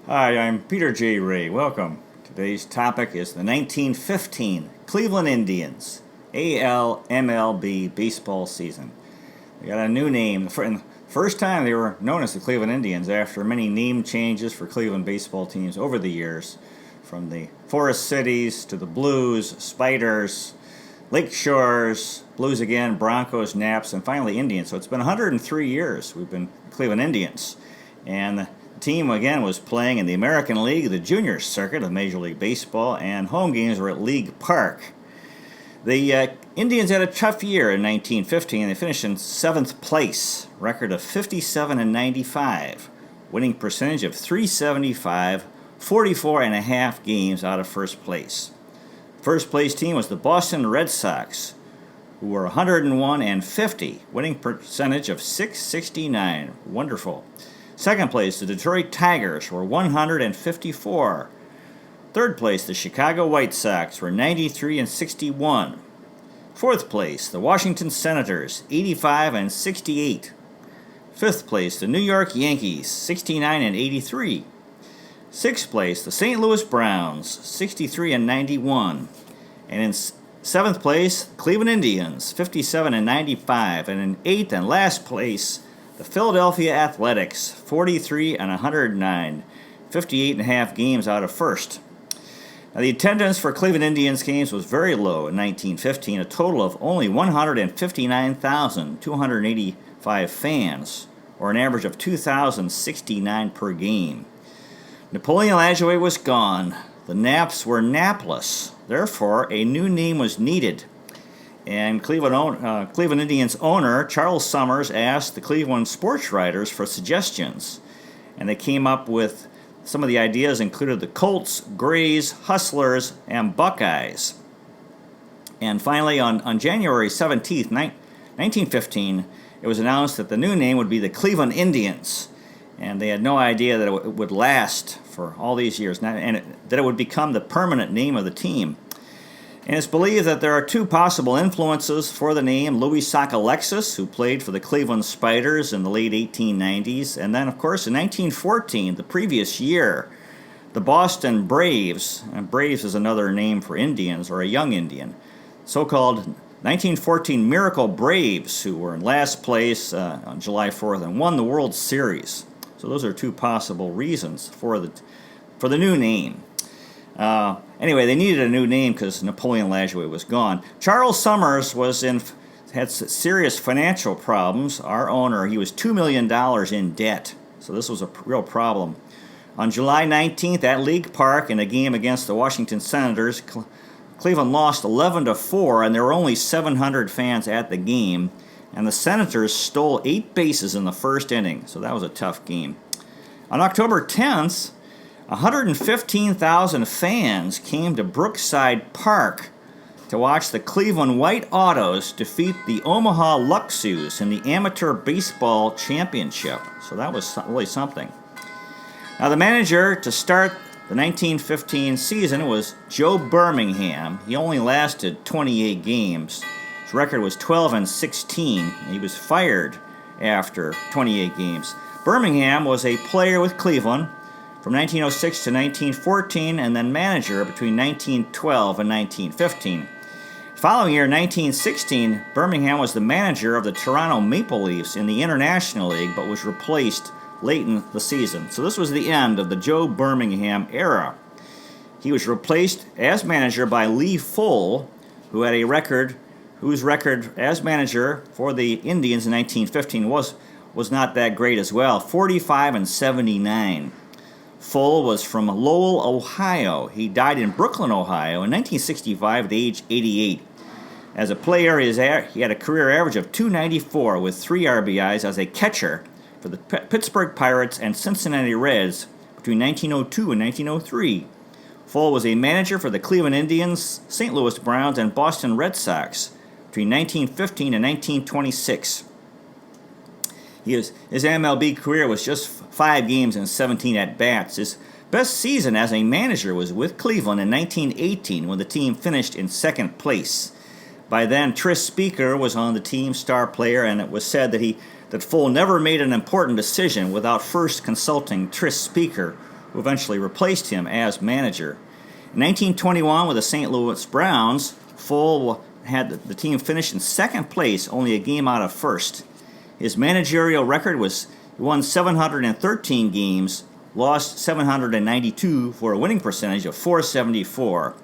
Hi, I'm Peter J. Ray. Welcome. Today's topic is the 1915 Cleveland Indians AL MLB baseball season. They got a new name. First time they were known as the Cleveland Indians after many name changes for Cleveland baseball teams over the years, from the Forest Cities to the Blues, Spiders, Lake Shores, Blues again, Broncos, Naps, and finally Indians. So it's been 103 years we've been Cleveland Indians. And the team again was playing in the American League, the junior circuit of Major League Baseball, and home games were at League Park. The Indians had a tough year in 1915. They finished in 7th place, record of 57-95, winning percentage of .375, 44 and a half games out of first place. First place team was the Boston Red Sox, who were 101-50, winning percentage of .669. Wonderful. Second place, the Detroit Tigers were 154. Third place, the Chicago White Sox were 93-61. Fourth place, the Washington Senators, 85-68. Fifth place, the New York Yankees, 69-83. Sixth place, the St. Louis Browns, 63-91. And in seventh place, Cleveland Indians, 57-95. And in eighth and last place, the Philadelphia Athletics, 43-109, 58 and a half games out of first. Now, the attendance for Cleveland Indians games was very low in 1915, a total of only 159,285 fans, or an average of 2,069 per game. Napoleon Lajoie was gone. The Naps were napless. Therefore, a new name was needed. And Cleveland Indians owner Charles Summers asked the Cleveland sports writers for suggestions. And they came up with some of the ideas included the Colts, Grays, Hustlers, and Buckeyes. And finally, on January 17th, 1915, it was announced that the new name would be the Cleveland Indians. And they had no idea that it would last for all these years, that it would become the permanent name of the team. And it's believed that there are two possible influences for the name: Louis Sockalexis, who played for the Cleveland Spiders in the late 1890s, and then, of course, in 1914, the previous year, the Boston Braves, and Braves is another name for Indians, or a young Indian, so-called 1914 Miracle Braves, who were in last place on July 4th and won the World Series. So those are two possible reasons for the new name. Anyway, they needed a new name because Napoleon Lajoie was gone. Charles Summers had serious financial problems. Our owner, he was $2 million in debt, so this was a real problem. On July 19th at League Park, in a game against the Washington Senators, Cleveland lost 11-4, and there were only 700 fans at the game, and the Senators stole 8 bases in the first inning, so that was a tough game. On October 10th, 115,000 fans came to Brookside Park to watch the Cleveland White Autos defeat the Omaha Luxus in the Amateur Baseball Championship. So that was really something. Now, the manager to start the 1915 season was Joe Birmingham. He only lasted 28 games. His record was 12-16. He was fired after 28 games. Birmingham was a player with Cleveland from 1906 to 1914, and then manager between 1912 and 1915. Following year, 1916, Birmingham was the manager of the Toronto Maple Leafs in the International League, but was replaced late in the season. So this was the end of the Joe Birmingham era. He was replaced as manager by Lee Full, whose record as manager for the Indians in 1915 was not that great as well, 45-79. Full was from Lowell, Ohio. He died in Brooklyn, Ohio in 1965 at age 88. As a player, he had a career average of .294 with 3 RBIs as a catcher for the Pittsburgh Pirates and Cincinnati Reds between 1902 and 1903. Full was a manager for the Cleveland Indians, St. Louis Browns, and Boston Red Sox between 1915 and 1926. His MLB career was just 5 games and 17 at-bats. His best season as a manager was with Cleveland in 1918 when the team finished in second place. By then, Tris Speaker was on the team's star player, and it was said that Full never made an important decision without first consulting Tris Speaker, who eventually replaced him as manager. In 1921, with the St. Louis Browns, Full had the team finish in second place, only a game out of first. His managerial record was he won 713 games, lost 792 for a winning percentage of .474.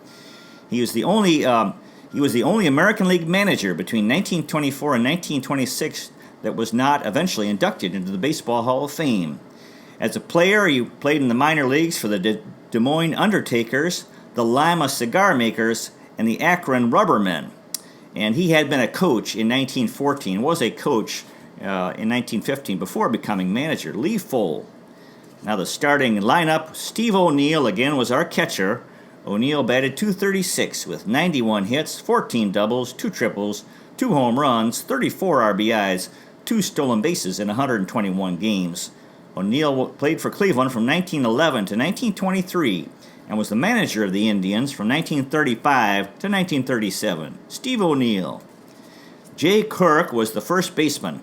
He was the only American League manager between 1924 and 1926 that was not eventually inducted into the Baseball Hall of Fame. As a player, he played in the minor leagues for the Des Moines Undertakers, the Lima Cigar Makers, and the Akron Rubbermen. And he had been a coach in 1914, was a coach in 1915 before becoming manager. Lee Full. Now the starting lineup, Steve ONeill again was our catcher. ONeill batted .236 with 91 hits, 14 doubles, 2 triples, 2 home runs, 34 RBIs, 2 stolen bases in 121 games. ONeill played for Cleveland from 1911 to 1923 and was the manager of the Indians from 1935 to 1937. Steve ONeill. Jay Kirk was the first baseman.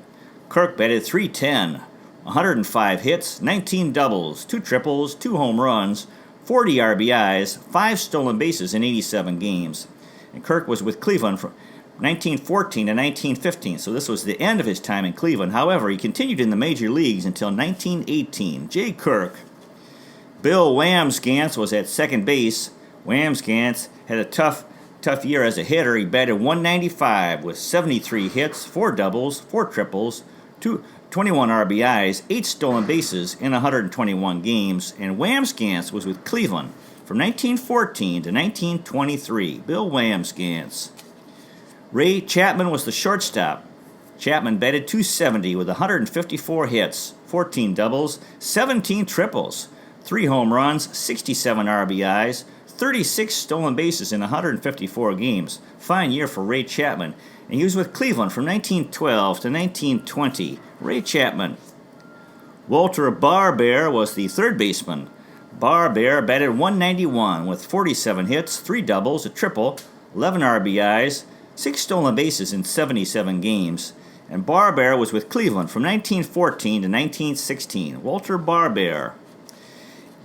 Kirk batted .310, 105 hits, 19 doubles, 2 triples, 2 home runs, 40 RBIs, 5 stolen bases in 87 games. And Kirk was with Cleveland from 1914 to 1915, so this was the end of his time in Cleveland. However, he continued in the major leagues until 1918. Jay Kirk. Bill Wham Scantz was at second base. Wham Scantz had a tough year as a hitter. He batted .195 with 73 hits, 4 doubles, 4 triples, 21 RBIs, 8 stolen bases in 121 games, and Wham Scantz was with Cleveland from 1914 to 1923. Bill Wham Scantz. Ray Chapman was the shortstop. Chapman batted .270 with 154 hits, 14 doubles, 17 triples, 3 home runs, 67 RBIs, 36 stolen bases in 154 games. Fine year for Ray Chapman. And he was with Cleveland from 1912 to 1920. Ray Chapman. Walter Barbera was the third baseman. Barbera batted .191 with 47 hits, 3 doubles, a triple, 11 RBIs, 6 stolen bases in 77 games. And Barbera was with Cleveland from 1914 to 1916. Walter Barbera.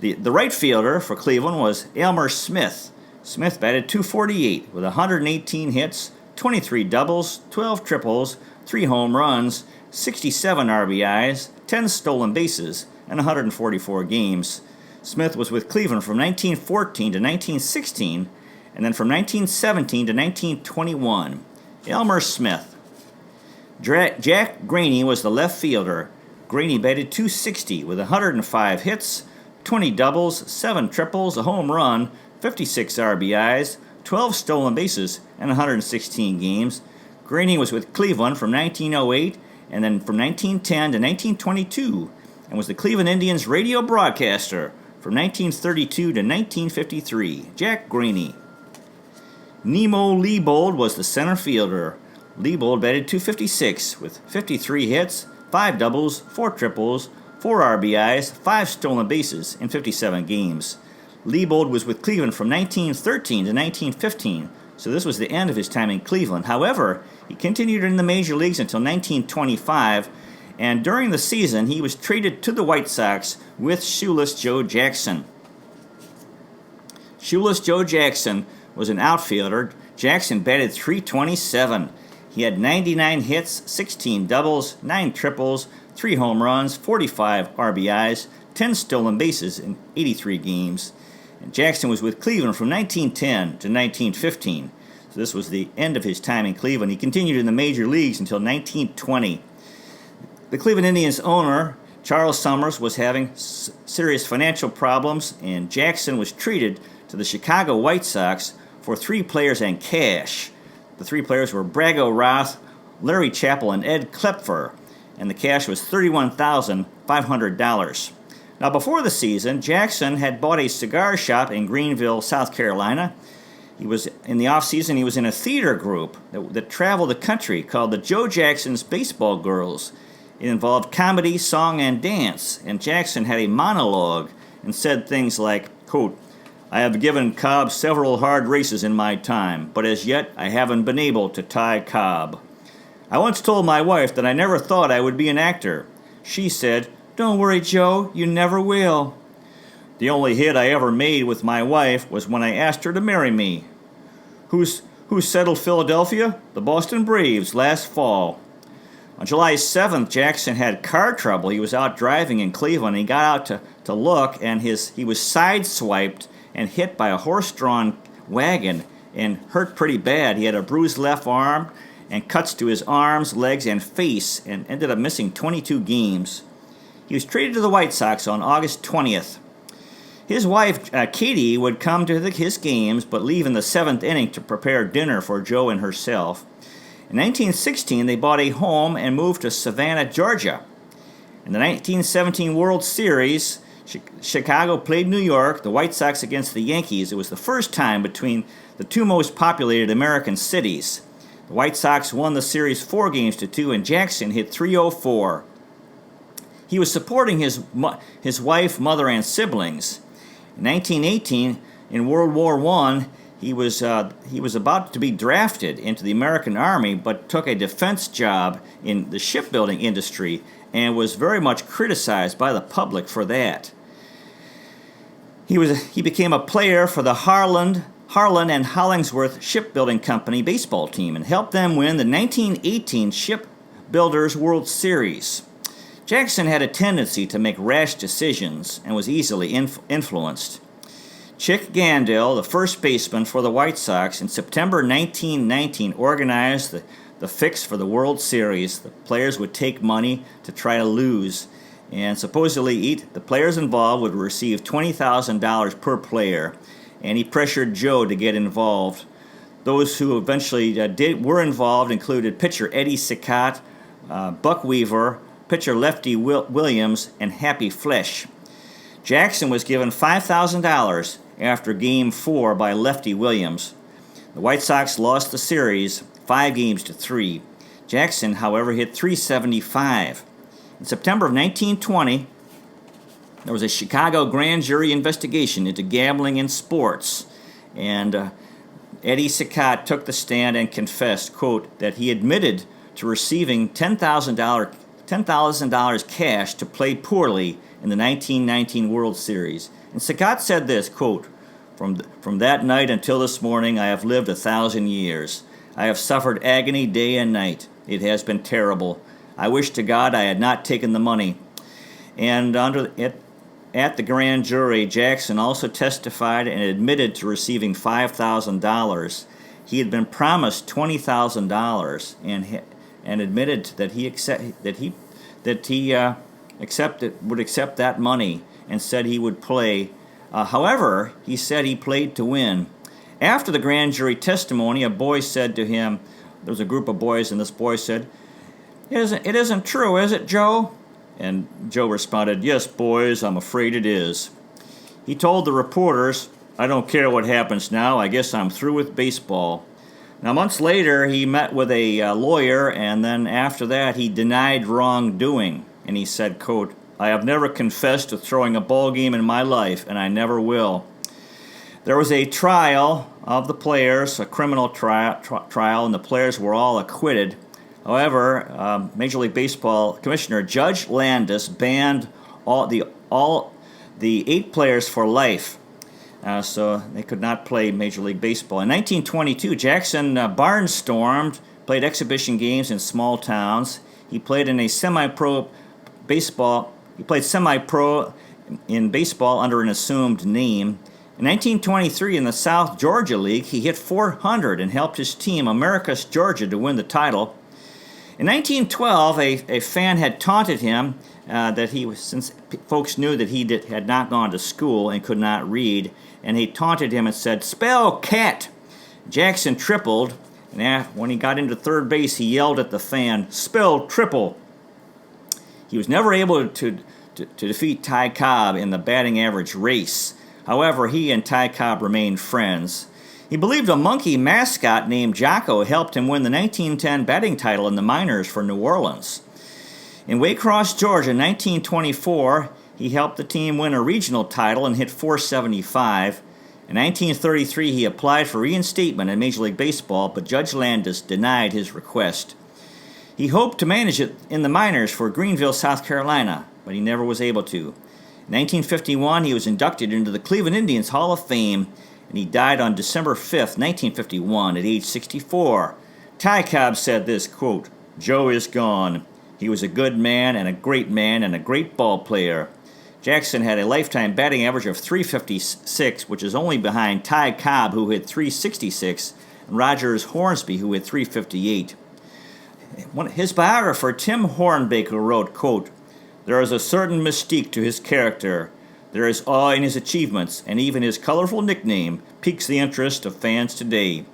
The right fielder for Cleveland was Elmer Smith. Smith batted .248 with 118 hits, 23 doubles, 12 triples, 3 home runs, 67 RBIs, 10 stolen bases, and 144 games. Smith was with Cleveland from 1914 to 1916, and then from 1917 to 1921. Elmer Smith. Jack Graney was the left fielder. Graney batted .260 with 105 hits, 20 doubles, 7 triples, a home run, 56 RBIs, 12 stolen bases, and 116 games. Graney was with Cleveland from 1908 and then from 1910 to 1922 and was the Cleveland Indians radio broadcaster from 1932 to 1953. Jack Graney. Nemo Leibold was the center fielder. Leibold batted .256 with 53 hits, 5 doubles, 4 triples, 4 RBIs, 5 stolen bases in 57 games. Leibold was with Cleveland from 1913 to 1915, so this was the end of his time in Cleveland. However, he continued in the major leagues until 1925, and during the season he was traded to the White Sox with Shoeless Joe Jackson. Shoeless Joe Jackson was an outfielder. Jackson batted .327. He had 99 hits, 16 doubles, 9 triples, 3 home runs, 45 RBIs, 10 stolen bases in 83 games. And Jackson was with Cleveland from 1910 to 1915. So this was the end of his time in Cleveland. He continued in the major leagues until 1920. The Cleveland Indians owner, Charles Summers, was having serious financial problems, and Jackson was traded to the Chicago White Sox for 3 players and cash. The 3 players were Borrego Roth, Larry Chappell, and Ed Klepfer, and the cash was $31,500. Now, before the season, Jackson had bought a cigar shop in Greenville, South Carolina. He was in the off-season. He was in a theater group that traveled the country called the Joe Jackson's Baseball Girls. It involved comedy, song, and dance, and Jackson had a monologue and said things like, quote, "I have given Cobb several hard races in my time, but as yet I haven't been able to tie Cobb. I once told my wife that I never thought I would be an actor. She said, 'Don't worry, Joe, you never will.' The only hit I ever made with my wife was when I asked her to marry me. Who settled Philadelphia? The Boston Braves last fall. On July 7th, Jackson had car trouble. He was out driving in Cleveland. He got out to look, and he was sideswiped and hit by a horse-drawn wagon and hurt pretty bad. He had a bruised left arm and cuts to his arms, legs, and face, and ended up missing 22 games. He was traded to the White Sox on August 20th. His wife, Katie, would come to his games, but leave in the 7th inning to prepare dinner for Joe and herself. In 1916, they bought a home and moved to Savannah, Georgia. In the 1917 World Series, Chicago played New York, the White Sox against the Yankees. It was the first time between the two most populated American cities. The White Sox won the series 4-2, and Jackson hit .304. He was supporting his wife, mother, and siblings. In 1918, in World War I, he was about to be drafted into the American Army, but took a defense job in the shipbuilding industry and was very much criticized by the public for that. He became a player for the Harlan and Hollingsworth Shipbuilding Company baseball team and helped them win the 1918 Shipbuilders World Series. Jackson had a tendency to make rash decisions and was easily influenced. Chick Gandil, the first baseman for the White Sox, in September 1919 organized the fix for the World Series. The players would take money to try to lose, and supposedly the players involved would receive $20,000 per player, and he pressured Joe to get involved. Those who eventually were involved included pitcher Eddie Cicotte, Buck Weaver, pitcher Lefty Williams, and Happy Flesh. Jackson was given $5,000 after Game 4 by Lefty Williams. The White Sox lost the series 5-3. Jackson, however, hit .375. In September of 1920, there was a Chicago grand jury investigation into gambling in sports, and Eddie Cicotte took the stand and confessed, quote, that he admitted to receiving $10,000 cash to play poorly in the 1919 World Series. And Cicotte said this, quote, From that night until this morning, I have lived 1,000 years. I have suffered agony day and night. It has been terrible. I wish to God I had not taken the money. And at the grand jury, Jackson also testified and admitted to receiving $5,000. He had been promised $20,000 and admitted that he would accept that money and said he would play. However, he said he played to win. After the grand jury testimony, a boy said to him, there was a group of boys, and this boy said, It isn't true, is it, Joe? And Joe responded, Yes, boys, I'm afraid it is. He told the reporters, I don't care what happens now, I guess I'm through with baseball. Now, months later, he met with a lawyer, and then after that, he denied wrongdoing. And he said, quote, I have never confessed to throwing a ball game in my life, and I never will. There was a trial of the players, a criminal trial, and the players were all acquitted. However, Major League Baseball Commissioner Judge Landis banned all the 8 players for life, so they could not play Major League Baseball. In 1922, Jackson barnstormed, played exhibition games in small towns. He played in a semi-pro baseball. He played semi-pro in baseball under an assumed name. In 1923, in the South Georgia League, he hit .400 and helped his team, Americus Georgia, to win the title. In 1912, a fan had taunted him since folks knew that he had not gone to school and could not read, and he taunted him and said, "Spell cat." Jackson tripled, and when he got into third base, he yelled at the fan, "Spell triple." He was never able to defeat Ty Cobb in the batting average race. However, he and Ty Cobb remained friends. He believed a monkey mascot named Jocko helped him win the 1910 batting title in the minors for New Orleans. In Waycross, Georgia, in 1924, he helped the team win a regional title and hit .475. In 1933, he applied for reinstatement in Major League Baseball, but Judge Landis denied his request. He hoped to manage it in the minors for Greenville, South Carolina, but he never was able to. In 1951, he was inducted into the Cleveland Indians Hall of Fame, and he died on December 5th, 1951, at age 64. Ty Cobb said this, quote, "Joe is gone. He was a good man and a great ball player." Jackson had a lifetime batting average of .356, which is only behind Ty Cobb, who hit .366, and Rogers Hornsby, who hit .358. His biographer, Tim Hornbaker, wrote, quote, "There is a certain mystique to his character. There is awe in his achievements, and even his colorful nickname piques the interest of fans today."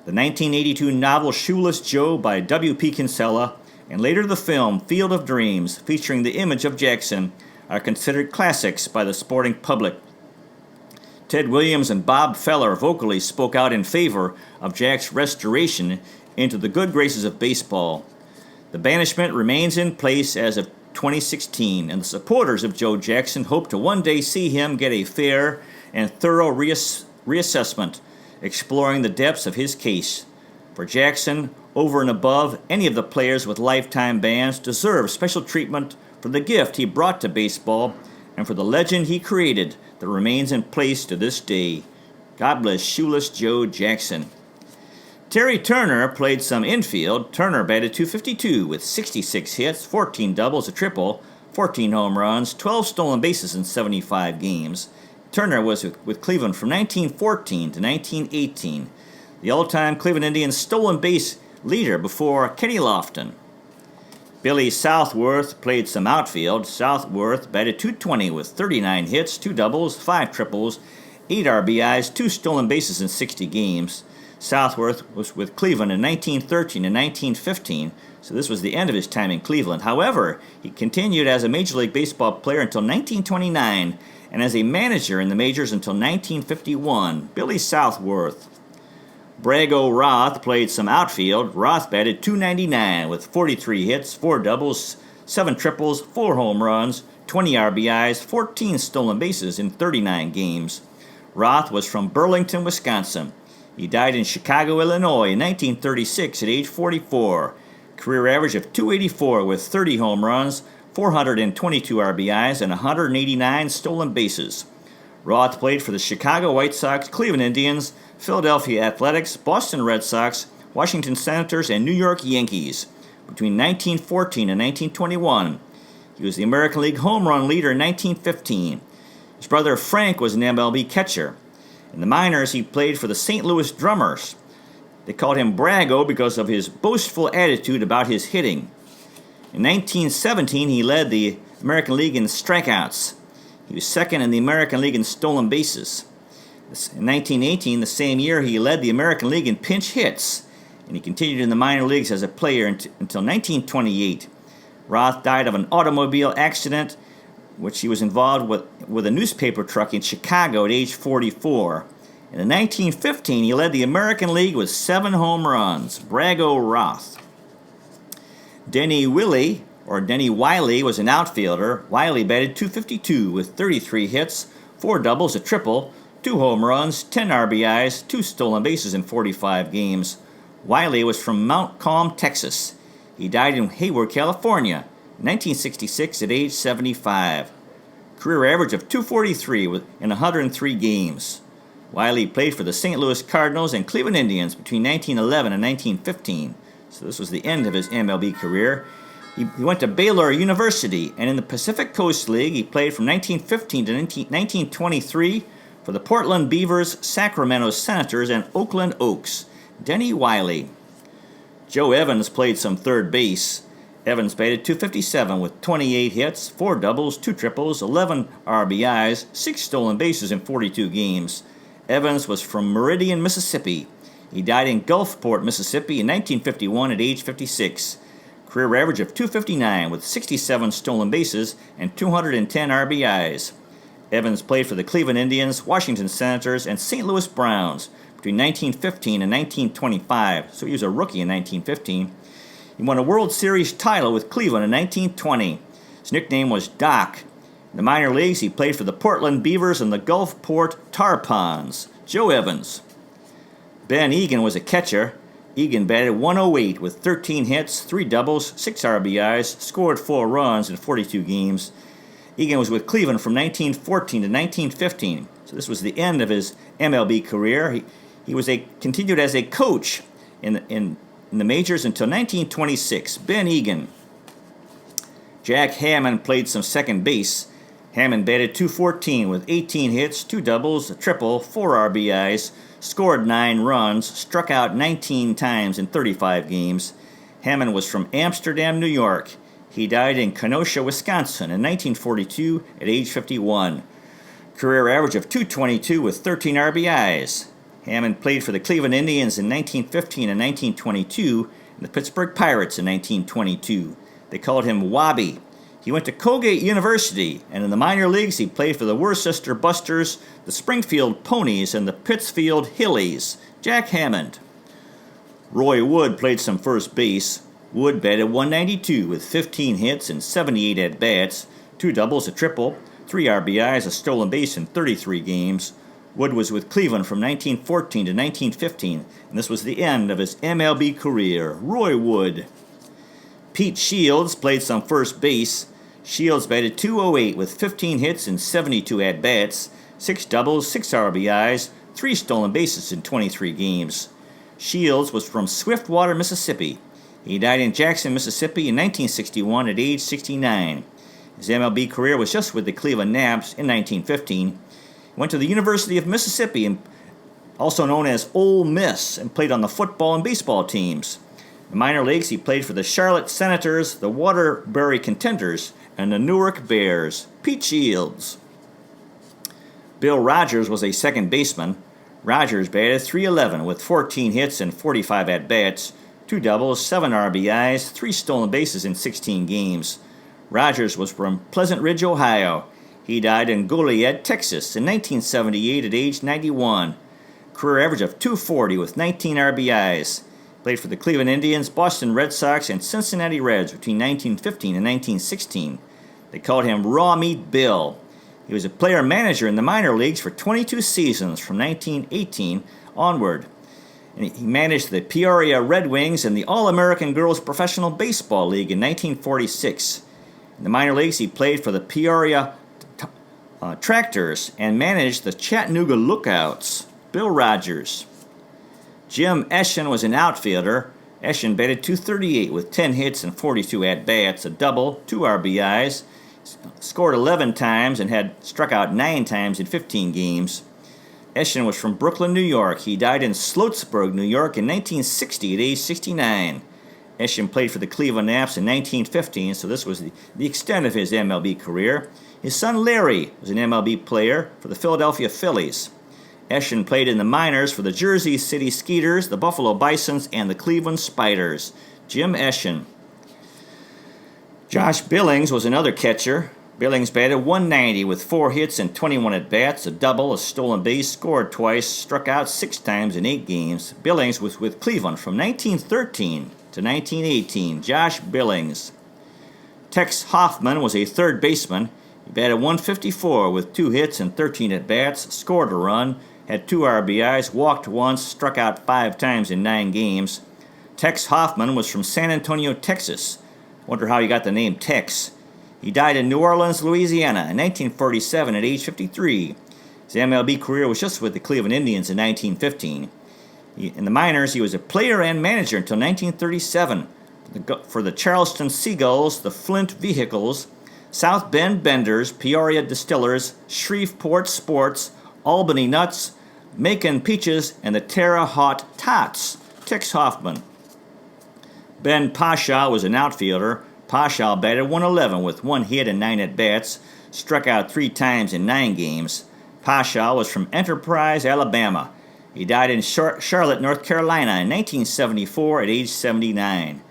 The 1982 novel Shoeless Joe by W.P. Kinsella, and later the film Field of Dreams, featuring the image of Jackson, are considered classics by the sporting public. Ted Williams and Bob Feller vocally spoke out in favor of Jack's restoration into the good graces of baseball. The banishment remains in place as of 2016, and the supporters of Joe Jackson hope to one day see him get a fair and thorough reassessment, exploring the depths of his case. For Jackson, over and above any of the players with lifetime bans, deserve special treatment for the gift he brought to baseball and for the legend he created that remains in place to this day. God bless Shoeless Joe Jackson. Terry Turner played some infield. Turner batted .252 with 66 hits, 14 doubles, a triple, 14 home runs, 12 stolen bases in 75 games. Turner was with Cleveland from 1914 to 1918, the all-time Cleveland Indians stolen base leader before Kenny Lofton. Billy Southworth played some outfield. Southworth batted .220 with 39 hits, 2 doubles, 5 triples, 8 RBIs, 2 stolen bases in 60 games. Southworth was with Cleveland in 1913 and 1915, so this was the end of his time in Cleveland. However, he continued as a Major League Baseball player until 1929 and as a manager in the majors until 1951. Billy Southworth. Borrego Roth played some outfield. Roth batted .299 with 43 hits, 4 doubles, 7 triples, 4 home runs, 20 RBIs, 14 stolen bases in 39 games. Roth was from Burlington, Wisconsin. He died in Chicago, Illinois in 1936 at age 44. Career average of .284 with 30 home runs, 422 RBIs, and 189 stolen bases. Roth played for the Chicago White Sox, Cleveland Indians, Philadelphia Athletics, Boston Red Sox, Washington Senators, and New York Yankees. Between 1914 and 1921, he was the American League home run leader in 1915. His brother Frank was an MLB catcher. In the minors, he played for the St. Louis Drummers. They called him Brago because of his boastful attitude about his hitting. In 1917, he led the American League in strikeouts. He was second in the American League in stolen bases. In 1918, the same year, he led the American League in pinch hits, and he continued in the minor leagues as a player until 1928. Roth died of an automobile accident, which he was involved with a newspaper truck in Chicago at age 44. And in 1915, he led the American League with 7 home runs. Borrego Roth. Denny Wiley was an outfielder. Wiley batted .252 with 33 hits, 4 doubles, a triple, 2 home runs, 10 RBIs, 2 stolen bases in 45 games. Wiley was from Mount Calm, Texas. He died in Hayward, California, 1966 at age 75. Career average of .243 in 103 games. Wiley played for the St. Louis Cardinals and Cleveland Indians between 1911 and 1915. So this was the end of his MLB career. He went to Baylor University, and in the Pacific Coast League, he played from 1915 to 1923 for the Portland Beavers, Sacramento Senators, and Oakland Oaks. Denny Wiley. Joe Evans played some third base. Evans batted .257 with 28 hits, 4 doubles, 2 triples, 11 RBIs, 6 stolen bases in 42 games. Evans was from Meridian, Mississippi. He died in Gulfport, Mississippi in 1951 at age 56. Career average of .259 with 67 stolen bases and 210 RBIs. Evans played for the Cleveland Indians, Washington Senators, and St. Louis Browns between 1915 and 1925, so he was a rookie in 1915. He won a World Series title with Cleveland in 1920. His nickname was Doc. In the minor leagues, he played for the Portland Beavers and the Gulfport Tarpons. Joe Evans. Ben Egan was a catcher. Egan batted .108 with 13 hits, 3 doubles, 6 RBIs, scored 4 runs in 42 games. Egan was with Cleveland from 1914 to 1915. So this was the end of his MLB career. He continued as a coach in the majors until 1926. Ben Egan. Jack Hammond played some second base. Hammond batted .214 with 18 hits, 2 doubles, a triple, 4 RBIs, scored 9 runs, struck out 19 times in 35 games. Hammond was from Amsterdam, New York. He died in Kenosha, Wisconsin in 1942 at age 51. Career average of .222 with 13 RBIs. Hammond played for the Cleveland Indians in 1915 and 1922 and the Pittsburgh Pirates in 1922. They called him Wabi. He went to Colgate University, and in the minor leagues he played for the Worcester Busters, the Springfield Ponies, and the Pittsfield Hillies. Jack Hammond. Roy Wood played some first base. Wood batted .192 with 15 hits and 78 at-bats, 2 doubles, a triple, 3 RBIs, a stolen base in 33 games. Wood was with Cleveland from 1914 to 1915, and this was the end of his MLB career. Roy Wood. Pete Shields played some first base. Shields batted .208 with 15 hits and 72 at-bats, 6 doubles, 6 RBIs, 3 stolen bases in 23 games. Shields was from Swiftwater, Mississippi. He died in Jackson, Mississippi in 1961 at age 69. His MLB career was just with the Cleveland Nabs in 1915. He went to the University of Mississippi, also known as Ole Miss, and played on the football and baseball teams. In the minor leagues, he played for the Charlotte Senators, the Waterbury Contenders, and the Newark Bears. Pete Shields. Bill Rogers was a second baseman. Rogers batted .311 with 14 hits and 45 at-bats, 2 doubles, 7 RBIs, 3 stolen bases in 16 games. Rogers was from Pleasant Ridge, Ohio. He died in Goliad, Texas in 1978 at age 91. Career average of .240 with 19 RBIs. Played for the Cleveland Indians, Boston Red Sox, and Cincinnati Reds between 1915 and 1916. They called him Raw Meat Bill. He was a player-manager in the minor leagues for 22 seasons from 1918 onward. And he managed the Peoria Red Wings and the All-American Girls Professional Baseball League in 1946. In the minor leagues, he played for the Peoria Tractors and managed the Chattanooga Lookouts. Bill Rogers. Jim Eschen was an outfielder. Eschen batted .238 with 10 hits and 42 at-bats, a double, 2 RBIs, scored 11 times and had struck out 9 times in 15 games. Eschen was from Brooklyn, New York. He died in Sloatsburg, New York in 1960 at age 69. Eschen played for the Cleveland Nabs in 1915, so this was the extent of his MLB career. His son Larry was an MLB player for the Philadelphia Phillies. Eschen played in the minors for the Jersey City Skeeters, the Buffalo Bisons, and the Cleveland Spiders. Jim Eschen. Josh Billings was another catcher. Billings batted .190 with 4 hits and 21 at-bats, a double, a stolen base, scored twice, struck out 6 times in 8 games. Billings was with Cleveland from 1913 to 1918. Josh Billings. Tex Hoffman was a third baseman. He batted .154 with 2 hits and 13 at-bats, scored a run, had 2 RBIs, walked once, struck out 5 times in 9 games. Tex Hoffman was from San Antonio, Texas. Wonder how he got the name Tex. He died in New Orleans, Louisiana in 1947 at age 53. His MLB career was just with the Cleveland Indians in 1915. In the minors, he was a player and manager until 1937 for the Charleston Seagulls, the Flint Vehicles, South Bend Benders, Peoria Distillers, Shreveport Sports, Albany Nuts, Macon Peaches, and the Terre Haute Tots. Tex Hoffman. Ben Pasha was an outfielder. Pasha batted .111 with 1 hit and 9 at-bats, struck out 3 times in 9 games. Pasha was from Enterprise, Alabama. He died in Charlotte, North Carolina in 1974 at age 79.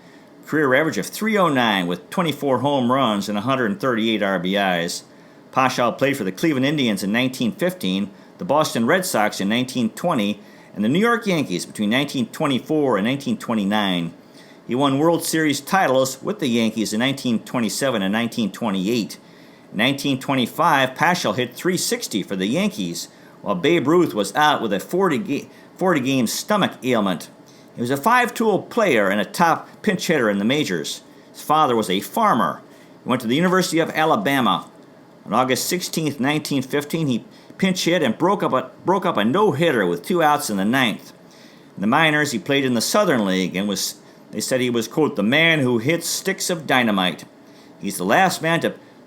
Career average of .309 with 24 home runs and 138 RBIs. Pasha played for the Cleveland Indians in 1915, the Boston Red Sox in 1920, and the New York Yankees between 1924 and 1929. He won World Series titles with the Yankees in 1927 and 1928. In 1925, Pasha hit .360 for the Yankees, while Babe Ruth was out with a 40-game stomach ailment. He was a 5-tool player and a top pinch hitter in the majors. His father was a farmer. He went to the University of Alabama. On August 16, 1915, he pinch hit and broke up a no-hitter with 2 outs in the ninth. In the minors, he played in the Southern League and they said he was, quote, the man who hits sticks of dynamite. He's the last man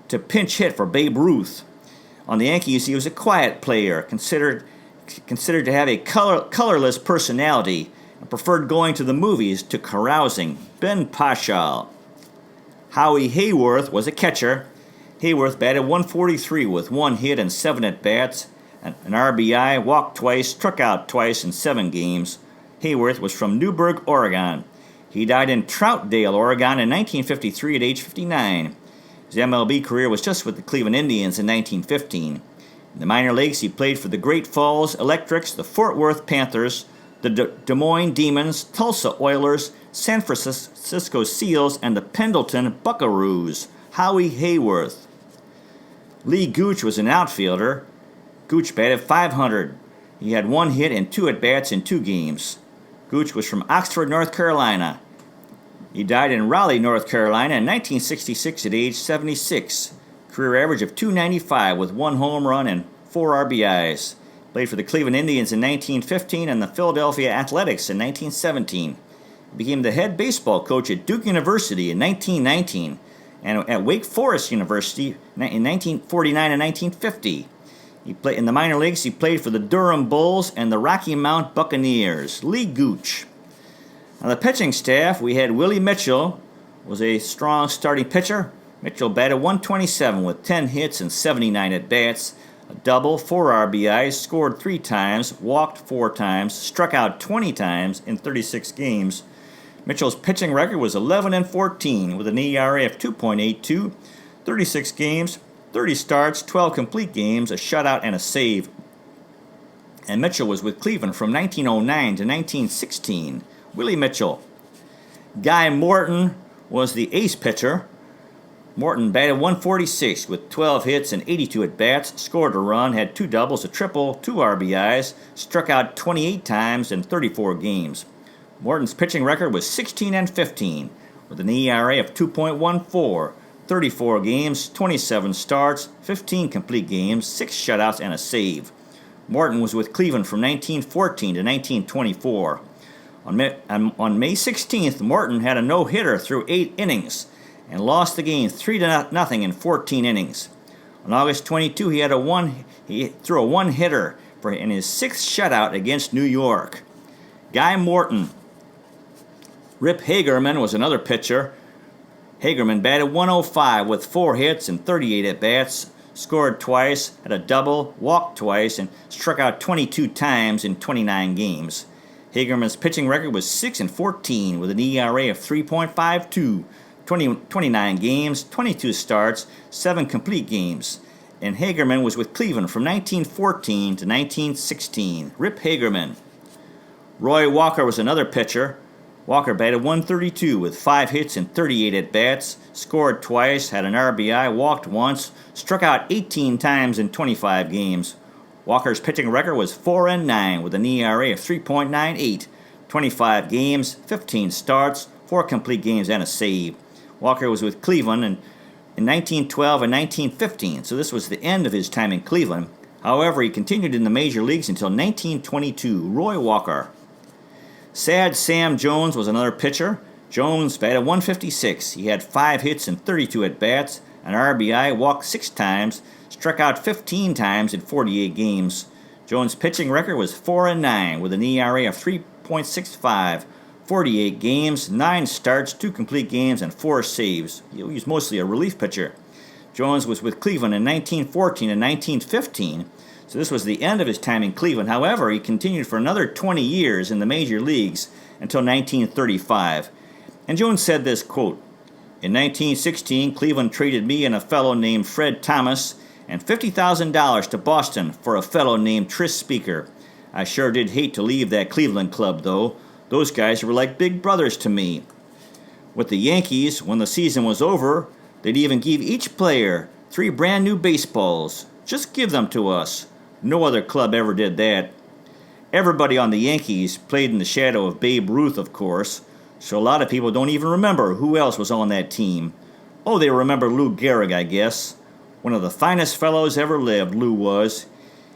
to pinch hit for Babe Ruth. On the Yankees, he was a quiet player, considered to have a colorless personality, and preferred going to the movies to carousing. Ben Pasha. Howie Hayworth was a catcher. Hayworth batted .143 with 1 hit and 7 at-bats, an RBI, walked twice, struck out twice in 7 games. Hayworth was from Newburgh, Oregon. He died in Troutdale, Oregon in 1953 at age 59. His MLB career was just with the Cleveland Indians in 1915. In the minor leagues, he played for the Great Falls Electrics, the Fort Worth Panthers, the Des Moines Demons, Tulsa Oilers, San Francisco Seals, and the Pendleton Buckaroos. Howie Hayworth. Lee Gooch was an outfielder. Gooch batted .500. He had 1 hit and 2 at-bats in 2 games. Gooch was from Oxford, North Carolina. He died in Raleigh, North Carolina in 1966 at age 76. Career average of .295 with 1 home run and 4 RBIs. Played for the Cleveland Indians in 1915 and the Philadelphia Athletics in 1917. He became the head baseball coach at Duke University in 1919 and at Wake Forest University in 1949 and 1950. He played in the minor leagues. He played for the Durham Bulls and the Rocky Mount Buccaneers. Lee Gooch. On the pitching staff, we had Willie Mitchell, was a strong starting pitcher. Mitchell batted .127 with 10 hits and 79 at-bats, a double, 4 RBIs, scored 3 times, walked 4 times, struck out 20 times in 36 games. Mitchell's pitching record was 11-14 with an ERA of 2.82, 36 games, 30 starts, 12 complete games, a shutout, and a save. And Mitchell was with Cleveland from 1909 to 1916. Willie Mitchell. Guy Morton was the ace pitcher. Morton batted .146 with 12 hits and 82 at-bats, scored a run, had 2 doubles, a triple, 2 RBIs, struck out 28 times in 34 games. Morton's pitching record was 16-15 with an ERA of 2.14, 34 games, 27 starts, 15 complete games, 6 shutouts, and a save. Morton was with Cleveland from 1914 to 1924. On May 16th, Morton had a no-hitter through 8 innings and lost the game 3-0 in 14 innings. On August 22, he threw a one-hitter in his 6th shutout against New York. Guy Morton. Rip Hagerman was another pitcher. Hagerman batted .105 with 4 hits and 38 at-bats, scored twice, had a double, walked twice, and struck out 22 times in 29 games. Hagerman's pitching record was 6-14 with an ERA of 3.52, 29 games, 22 starts, 7 complete games. And Hagerman was with Cleveland from 1914 to 1916. Rip Hagerman. Roy Walker was another pitcher. Walker batted .132 with 5 hits and 38 at-bats, scored twice, had an RBI, walked once, struck out 18 times in 25 games. Walker's pitching record was 4-9 with an ERA of 3.98, 25 games, 15 starts, 4 complete games, and a save. Walker was with Cleveland in 1912 and 1915, so this was the end of his time in Cleveland. However, he continued in the major leagues until 1922. Roy Walker. Sad Sam Jones was another pitcher. Jones batted .156. He had 5 hits and 32 at-bats, an RBI, walked 6 times, struck out 15 times in 48 games. Jones' pitching record was 4-9 with an ERA of 3.65, 48 games, 9 starts, 2 complete games, and 4 saves. He was mostly a relief pitcher. Jones was with Cleveland in 1914 and 1915, so this was the end of his time in Cleveland. However, he continued for another 20 years in the major leagues until 1935. And Jones said this, quote, "In 1916, Cleveland traded me and a fellow named Fred Thomas and $50,000 to Boston for a fellow named Tris Speaker. I sure did hate to leave that Cleveland club, though. Those guys were like big brothers to me. With the Yankees, when the season was over, they'd even give each player 3 brand new baseballs. Just give them to us. No other club ever did that. Everybody on the Yankees played in the shadow of Babe Ruth, of course, so a lot of people don't even remember who else was on that team. Oh, they remember Lou Gehrig, I guess. One of the finest fellows ever lived, Lou was.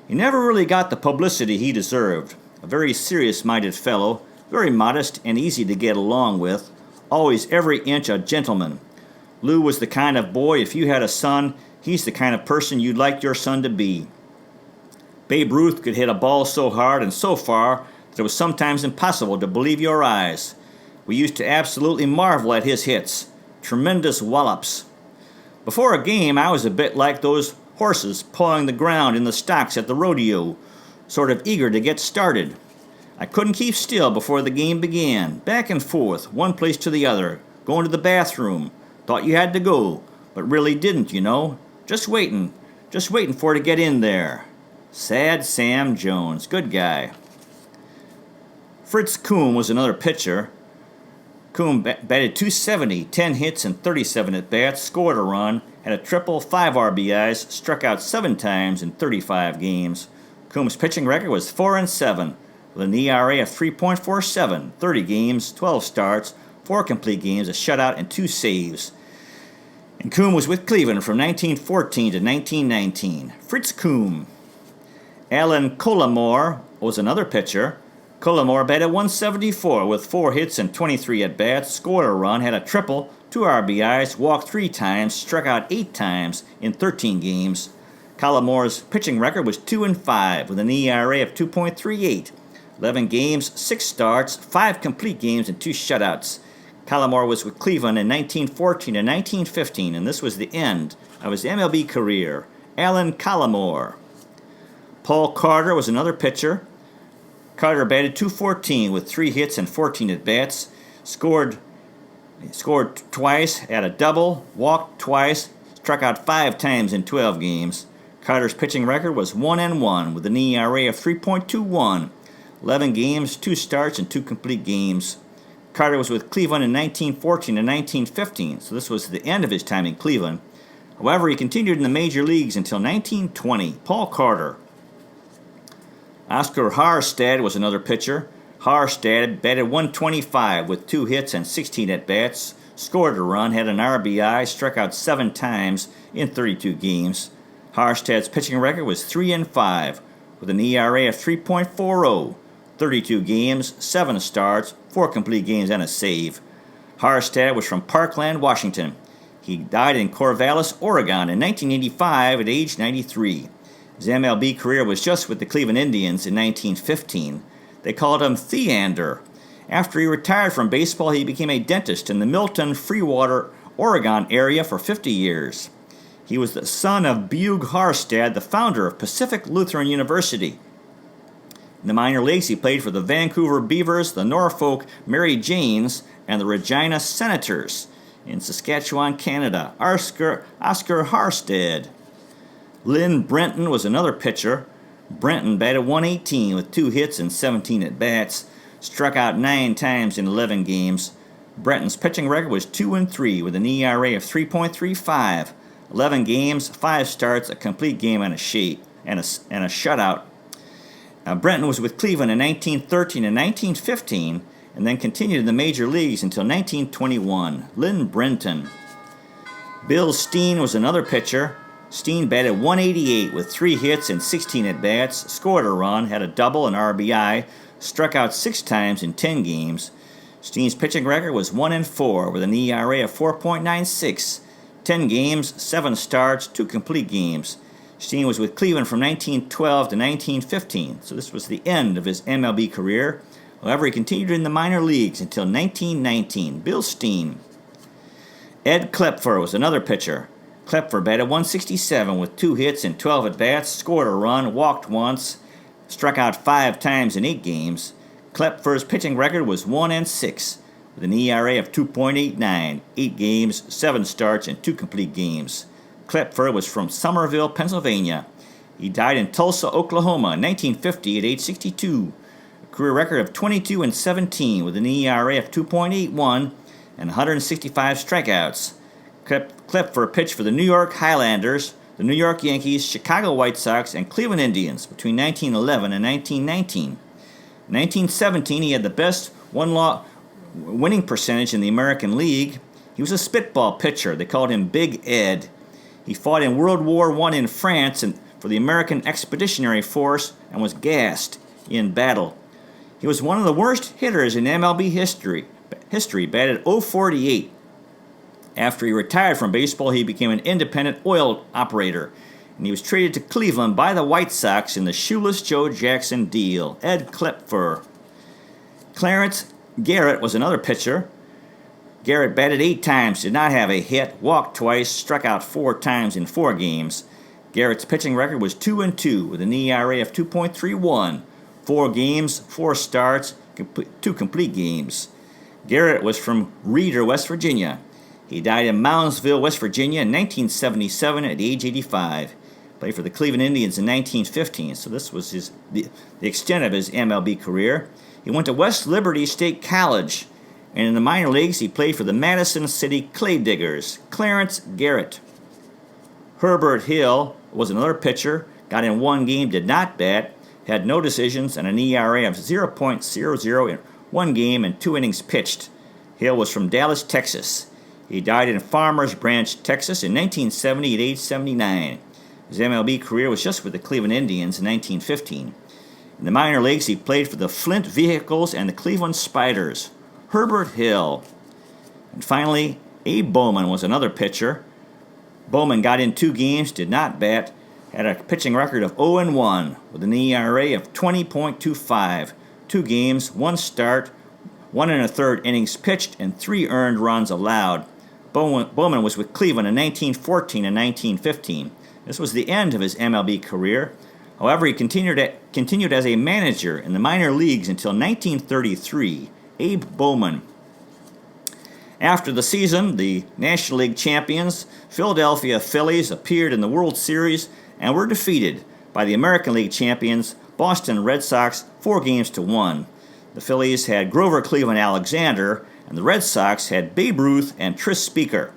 He never really got the publicity he deserved. A very serious-minded fellow, very modest and easy to get along with, always every inch a gentleman. Lou was the kind of boy, if you had a son, he's the kind of person you'd like your son to be. Babe Ruth could hit a ball so hard and so far that it was sometimes impossible to believe your eyes. We used to absolutely marvel at his hits. Tremendous wallops. Before a game, I was a bit like those horses pawing the ground in the stocks at the rodeo, sort of eager to get started. I couldn't keep still before the game began, back and forth, one place to the other, going to the bathroom. Thought you had to go, but really didn't, you know. Just waiting for it to get in there. Sad Sam Jones, good guy. Fritz Kuhn was another pitcher. Kuhn batted .270, 10 hits and 37 at-bats, scored a run, had a triple, 5 RBIs, struck out 7 times in 35 games. Kuhn's pitching record was 4-7, with an ERA of 3.47, 30 games, 12 starts, 4 complete games, a shutout, and 2 saves. And Kuhn was with Cleveland from 1914 to 1919. Fritz Kuhn. Alan Cullimore was another pitcher. Cullimore batted .174 with 4 hits and 23 at-bats, scored a run, had a triple, 2 RBIs, walked 3 times, struck out 8 times in 13 games. Cullimore's pitching record was 2-5 with an ERA of 2.38, 11 games, 6 starts, 5 complete games, and 2 shutouts. Cullimore was with Cleveland in 1914 and 1915, and this was the end of his MLB career. Alan Cullimore. Paul Carter was another pitcher. Carter batted .214 with 3 hits and 14 at-bats, scored twice, had a double, walked twice, struck out 5 times in 12 games. Carter's pitching record was 1-1 with an ERA of 3.21, 11 games, 2 starts, and 2 complete games. Carter was with Cleveland in 1914 and 1915, so this was the end of his time in Cleveland. However, he continued in the major leagues until 1920. Paul Carter. Oscar Harstad was another pitcher. Harstad batted .125 with 2 hits and 16 at-bats, scored a run, had an RBI, struck out 7 times in 32 games. Harstad's pitching record was 3-5 with an ERA of 3.40, 32 games, 7 starts, 4 complete games, and a save. Harstad was from Parkland, Washington. He died in Corvallis, Oregon in 1985 at age 93. His MLB career was just with the Cleveland Indians in 1915. They called him Theander. After he retired from baseball, he became a dentist in the Milton, Freewater, Oregon area for 50 years. He was the son of Bugh Harstad, the founder of Pacific Lutheran University. In the minor leagues, he played for the Vancouver Beavers, the Norfolk Mary Janes, and the Regina Senators. In Saskatchewan, Canada, Oscar Harstad. Lynn Brenton was another pitcher. Brenton batted .118 with 2 hits and 17 at-bats, struck out 9 times in 11 games. Brenton's pitching record was 2-3 with an ERA of 3.35, 11 games, 5 starts, a complete game, and a shutout. Brenton was with Cleveland in 1913 and 1915, and then continued in the major leagues until 1921. Lynn Brenton. Bill Steen was another pitcher. Steen batted .188 with 3 hits and 16 at-bats, scored a run, had a double and RBI, struck out 6 times in 10 games. Steen's pitching record was 1-4 with an ERA of 4.96, 10 games, 7 starts, 2 complete games. Steen was with Cleveland from 1912 to 1915, so this was the end of his MLB career. However, he continued in the minor leagues until 1919. Bill Steen. Ed Klepfer was another pitcher. Klepfer batted .167 with 2 hits and 12 at-bats, scored a run, walked once, struck out 5 times in 8 games. Klepfer's pitching record was 1-6 with an ERA of 2.89, 8 games, 7 starts, and 2 complete games. Klepfer was from Somerville, Pennsylvania. He died in Tulsa, Oklahoma in 1950 at age 62. A career record of 22-17 with an ERA of 2.81 and 165 strikeouts. Klepfer pitched for the New York Highlanders, the New York Yankees, Chicago White Sox, and Cleveland Indians between 1911 and 1919. In 1917, he had the best winning percentage in the American League. He was a spitball pitcher. They called him Big Ed. He fought in World War I in France and for the American Expeditionary Force and was gassed in battle. He was one of the worst hitters in MLB history, batted .048. After he retired from baseball, he became an independent oil operator, and he was traded to Cleveland by the White Sox in the Shoeless Joe Jackson deal. Ed Klepfer. Clarence Garrett was another pitcher. Garrett batted 8 times, did not have a hit, walked twice, struck out 4 times in 4 games. Garrett's pitching record was 2-2 with an ERA of 2.31. 4 games, 4 starts, 2 complete games. Garrett was from Reeder, West Virginia. He died in Moundsville, West Virginia in 1977 at age 85. Played for the Cleveland Indians in 1915, so this was the extent of his MLB career. He went to West Liberty State College, and in the minor leagues he played for the Madison City Clay Diggers. Clarence Garrett. Herbert Hill was another pitcher, got in 1 game, did not bat, had no decisions, and an ERA of 0.00 in 1 game and 2 innings pitched. Hill was from Dallas, Texas. He died in Farmers Branch, Texas in 1970 at age 79. His MLB career was just with the Cleveland Indians in 1915. In the minor leagues, he played for the Flint Vehicles and the Cleveland Spiders. Herbert Hill. And finally, Abe Bowman was another pitcher. Bowman got in 2 games, did not bat, had a pitching record of 0-1 with an ERA of 20.25. 2 games, 1 start, 1 1/3 innings pitched, and 3 earned runs allowed. Bowman was with Cleveland in 1914 and 1915. This was the end of his MLB career. However, he continued as a manager in the minor leagues until 1933. Abe Bowman. After the season, the National League champions, Philadelphia Phillies, appeared in the World Series and were defeated by the American League champions, Boston Red Sox, 4-1. The Phillies had Grover Cleveland Alexander, and the Red Sox had Babe Ruth and Tris Speaker.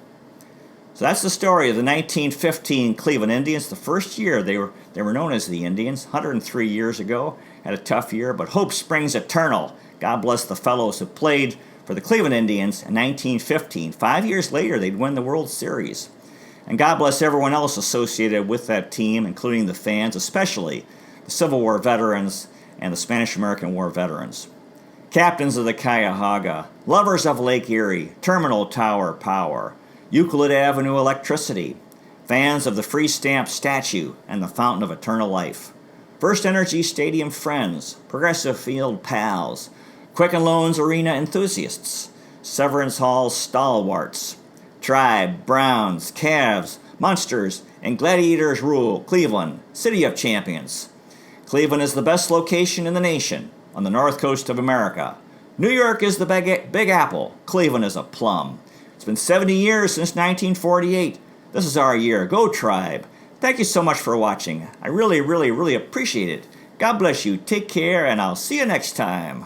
So that's the story of the 1915 Cleveland Indians. The first year they were known as the Indians, 103 years ago. Had a tough year, but hope springs eternal. God bless the fellows who played for the Cleveland Indians in 1915. 5 years later, they'd win the World Series. And God bless everyone else associated with that team, including the fans, especially the Civil War veterans and the Spanish-American War veterans. Captains of the Cuyahoga, lovers of Lake Erie, Terminal Tower Power, Euclid Avenue Electricity, fans of the Free Stamp Statue and the Fountain of Eternal Life, First Energy Stadium friends, Progressive Field pals, Quicken Loans Arena enthusiasts, Severance Hall stalwarts, Tribe, Browns, Cavs, Munsters, and Gladiators rule Cleveland, City of Champions. Cleveland is the best location in the nation on the north coast of America. New York is the Big Apple. Cleveland is a plum. It's been 70 years since 1948. This is our year. Go Tribe. Thank you so much for watching. I really, really, really appreciate it. God bless you. Take care, and I'll see you next time.